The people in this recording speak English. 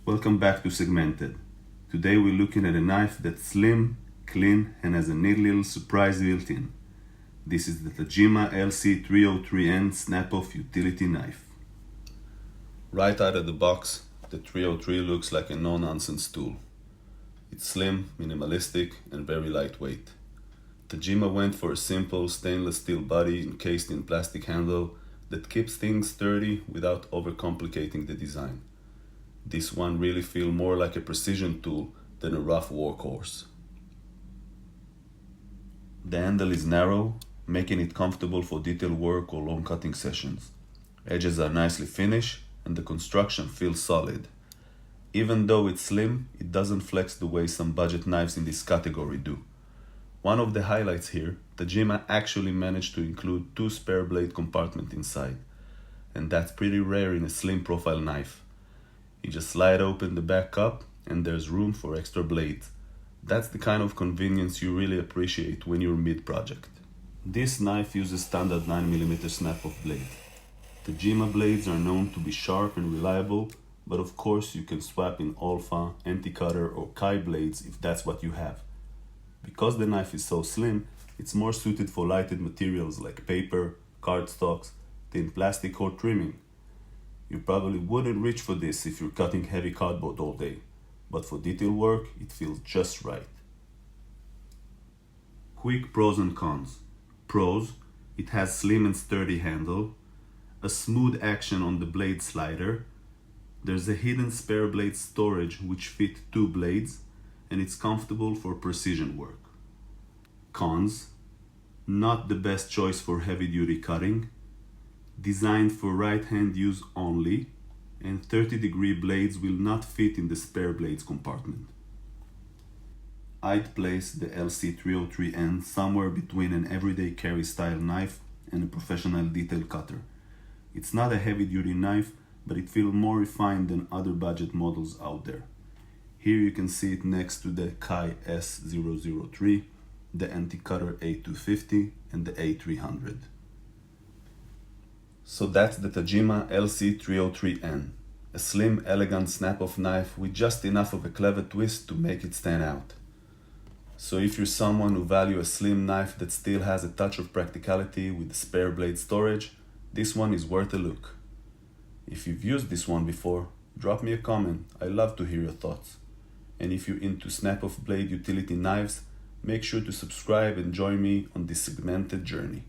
Welcome back to Segmented. Today we're looking at a knife that's slim, clean, and has a neat little surprise built in. This is the Tajima LC-303N snap-off utility knife. Right out of the box, the 303 looks like a no-nonsense tool. It's slim, minimalistic, and very lightweight. Tajima went for a simple stainless steel body encased in plastic handle that keeps things sturdy without overcomplicating the design. This one really feels more like a precision tool than a rough workhorse. The handle is narrow, making it comfortable for detail work or long cutting sessions. Edges are nicely finished and the construction feels solid. Even though it's slim, it doesn't flex the way some budget knives in this category do. One of the highlights here, Tajima actually managed to include 2 spare blade compartments inside, and that's pretty rare in a slim profile knife. You just slide open the back cup and there's room for extra blades. That's the kind of convenience you really appreciate when you're mid-project. This knife uses standard 9mm snap-off blade. Tajima blades are known to be sharp and reliable, but of course you can swap in Alpha, anti-cutter or Kai blades if that's what you have. Because the knife is so slim, it's more suited for lighted materials like paper, cardstocks, thin plastic or trimming. You probably wouldn't reach for this if you're cutting heavy cardboard all day, but for detail work, it feels just right. Quick pros and cons. Pros: it has slim and sturdy handle, a smooth action on the blade slider, there's a hidden spare blade storage which fit 2 blades, and it's comfortable for precision work. Cons: not the best choice for heavy-duty cutting, designed for right-hand use only, and 30-degree blades will not fit in the spare blades compartment. I'd place the LC-303N somewhere between an everyday carry style knife and a professional detail cutter. It's not a heavy-duty knife, but it feels more refined than other budget models out there. Here you can see it next to the Kai S003, the anti-cutter A250, and the A300. So that's the Tajima LC-303N, a slim, elegant snap-off knife with just enough of a clever twist to make it stand out. So if you're someone who values a slim knife that still has a touch of practicality with spare blade storage, this one is worth a look. If you've used this one before, drop me a comment, I love to hear your thoughts. And if you're into snap-off blade utility knives, make sure to subscribe and join me on this segmented journey.